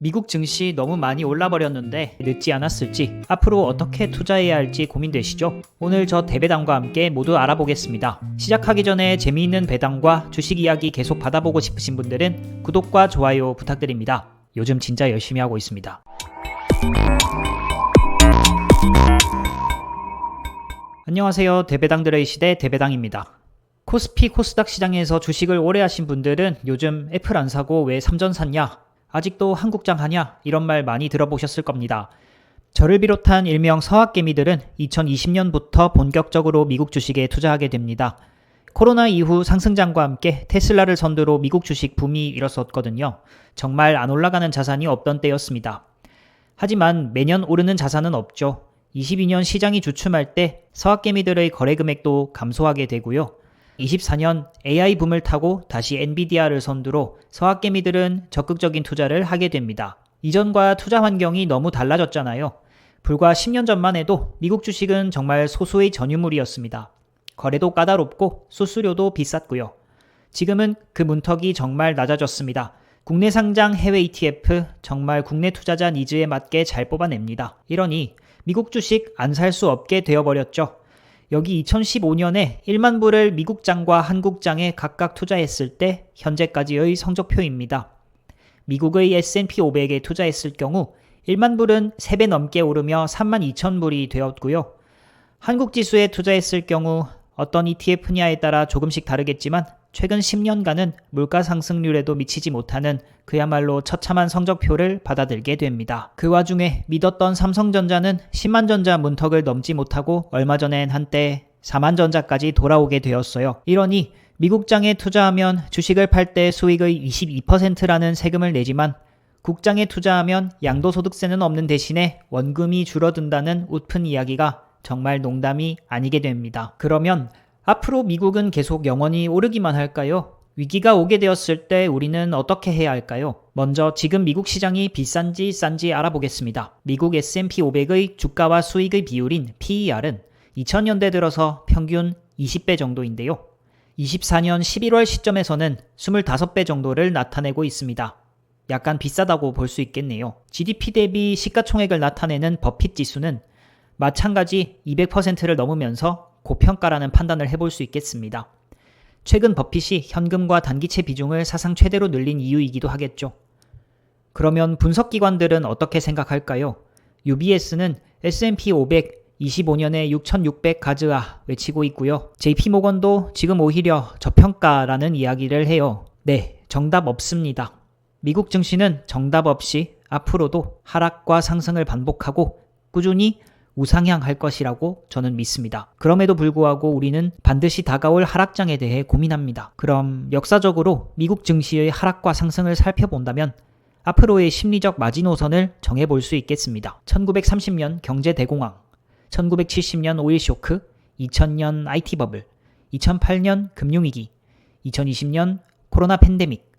미국 증시 너무 많이 올라버렸는데 늦지 않았을지 앞으로 어떻게 투자해야 할지 고민되시죠? 오늘 저 대배당과 함께 모두 알아보겠습니다. 시작하기 전에 재미있는 배당과 주식 이야기 계속 받아보고 싶으신 분들은 구독과 좋아요 부탁드립니다. 요즘 진짜 열심히 하고 있습니다. 안녕하세요. 대배당들의 시대 대배당입니다. 코스피 코스닥 시장에서 주식을 오래 하신 분들은 요즘 애플 안 사고 왜 삼전 샀냐? 아직도 한국장 하냐? 이런 말 많이 들어보셨을 겁니다. 저를 비롯한 일명 서학개미들은 2020년부터 본격적으로 미국 주식에 투자하게 됩니다. 코로나 이후 상승장과 함께 테슬라를 선두로 미국 주식 붐이 일었었거든요. 정말 안 올라가는 자산이 없던 때였습니다. 하지만 매년 오르는 자산은 없죠. 22년 시장이 주춤할 때 서학개미들의 거래 금액도 감소하게 되고요. 24년 AI 붐을 타고 다시 엔비디아를 선두로 서학개미들은 적극적인 투자를 하게 됩니다. 이전과 투자 환경이 너무 달라졌잖아요. 불과 10년 전만 해도 미국 주식은 정말 소수의 전유물이었습니다. 거래도 까다롭고 수수료도 비쌌고요. 지금은 그 문턱이 정말 낮아졌습니다. 국내 상장 해외 ETF 정말 국내 투자자 니즈에 맞게 잘 뽑아냅니다. 이러니 미국 주식 안 살 수 없게 되어버렸죠. 여기 2015년에 1만 불을 미국장과 한국장에 각각 투자했을 때 현재까지의 성적표입니다. 미국의 S&P 500에 투자했을 경우 1만 불은 3배 넘게 오르며 3만 2천 불이 되었고요. 한국 지수에 투자했을 경우 어떤 ETF냐에 따라 조금씩 다르겠지만 최근 10년간은 물가 상승률에도 미치지 못하는 그야말로 처참한 성적표를 받아들게 됩니다. 그 와중에 믿었던 삼성전자는 10만전자 문턱을 넘지 못하고 얼마 전엔 한때 4만전자까지 돌아오게 되었어요. 이러니 미국장에 투자하면 주식을 팔 때 수익의 22%라는 세금을 내지만 국장에 투자하면 양도소득세는 없는 대신에 원금이 줄어든다는 웃픈 이야기가 정말 농담이 아니게 됩니다. 그러면 앞으로 미국은 계속 영원히 오르기만 할까요? 위기가 오게 되었을 때 우리는 어떻게 해야 할까요? 먼저 지금 미국 시장이 비싼지 싼지 알아보겠습니다. 미국 S&P 500의 주가와 수익의 비율인 PER은 2000년대 들어서 평균 20배 정도인데요. 24년 11월 시점에서는 25배 정도를 나타내고 있습니다. 약간 비싸다고 볼 수 있겠네요. GDP 대비 시가총액을 나타내는 버핏 지수는 마찬가지 200%를 넘으면서 고평가라는 판단을 해볼 수 있겠습니다. 최근 버핏이 현금과 단기채 비중을 사상 최대로 늘린 이유이기도 하겠죠. 그러면 분석기관들은 어떻게 생각할까요? UBS는 S&P 500 25년에 6,600 가즈아 외치고 있고요. JP모건도 지금 오히려 저평가라는 이야기를 해요. 네, 정답 없습니다. 미국 증시는 정답 없이 앞으로도 하락과 상승을 반복하고 꾸준히 우상향할 것이라고 저는 믿습니다. 그럼에도 불구하고 우리는 반드시 다가올 하락장에 대해 고민합니다. 그럼 역사적으로 미국 증시의 하락과 상승을 살펴본다면 앞으로의 심리적 마지노선을 정해볼 수 있겠습니다. 1930년 경제대공황, 1970년 오일쇼크, 2000년 IT버블, 2008년 금융위기, 2020년 코로나 팬데믹.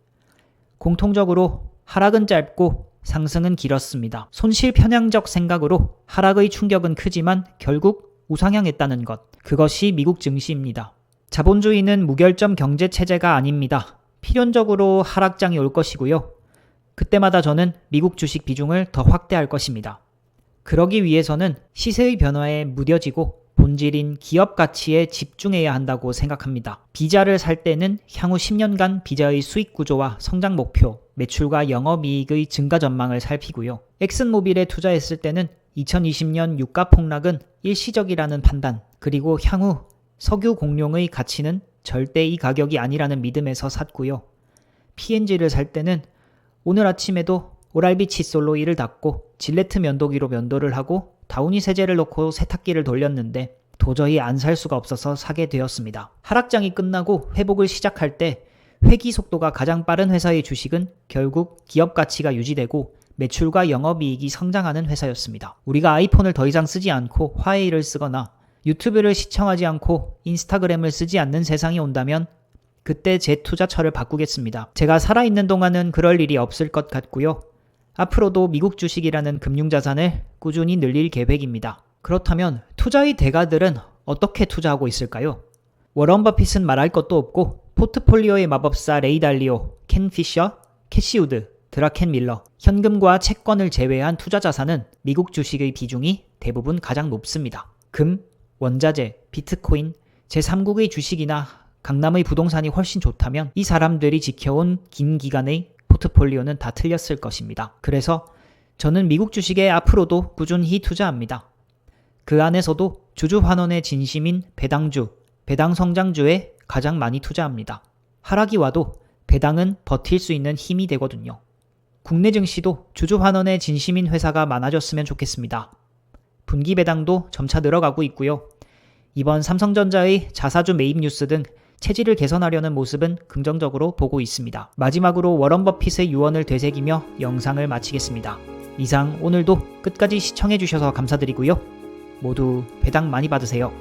공통적으로 하락은 짧고 상승은 길었습니다. 손실 편향적 생각으로 하락의 충격은 크지만 결국 우상향했다는 것. 그것이 미국 증시입니다. 자본주의는 무결점 경제 체제가 아닙니다. 필연적으로 하락장이 올 것이고요. 그때마다 저는 미국 주식 비중을 더 확대할 것입니다. 그러기 위해서는 시세의 변화에 무뎌지고 본질인 기업 가치에 집중해야 한다고 생각합니다. 비자를 살 때는 향후 10년간 비자의 수익 구조와 성장 목표, 매출과 영업이익의 증가 전망을 살피고요. 엑슨모빌에 투자했을 때는 2020년 유가 폭락은 일시적이라는 판단, 그리고 향후 석유 공룡의 가치는 절대 이 가격이 아니라는 믿음에서 샀고요. P&G를 살 때는 오늘 아침에도 오랄비 칫솔로 이를 닦고 질레트 면도기로 면도를 하고 다우니 세제를 넣고 세탁기를 돌렸는데 도저히 안 살 수가 없어서 사게 되었습니다. 하락장이 끝나고 회복을 시작할 때 회귀 속도가 가장 빠른 회사의 주식은 결국 기업 가치가 유지되고 매출과 영업이익이 성장하는 회사였습니다. 우리가 아이폰을 더 이상 쓰지 않고 화웨이를 쓰거나 유튜브를 시청하지 않고 인스타그램을 쓰지 않는 세상이 온다면 그때 제 투자처를 바꾸겠습니다. 제가 살아있는 동안은 그럴 일이 없을 것 같고요. 앞으로도 미국 주식이라는 금융자산을 꾸준히 늘릴 계획입니다. 그렇다면 투자의 대가들은 어떻게 투자하고 있을까요? 워런 버핏은 말할 것도 없고 포트폴리오의 마법사 레이 달리오, 켄 피셔, 캐시우드 드라켄밀러, 현금과 채권을 제외한 투자 자산은 미국 주식의 비중이 대부분 가장 높습니다. 금, 원자재, 비트코인, 제3국의 주식이나 강남의 부동산이 훨씬 좋다면 이 사람들이 지켜온 긴 기간의 포트폴리오는 다 틀렸을 것입니다. 그래서 저는 미국 주식에 앞으로도 꾸준히 투자합니다. 그 안에서도 주주환원의 진심인 배당주, 배당성장주에 가장 많이 투자합니다. 하락이 와도 배당은 버틸 수 있는 힘이 되거든요. 국내 증시도 주주환원의 진심인 회사가 많아졌으면 좋겠습니다. 분기 배당도 점차 늘어가고 있고요. 이번 삼성전자의 자사주 매입 뉴스 등 체질을 개선하려는 모습은 긍정적으로 보고 있습니다. 마지막으로 워런 버핏의 유언을 되새기며 영상을 마치겠습니다. 이상 오늘도 끝까지 시청해주셔서 감사드리고요. 모두 배당 많이 받으세요.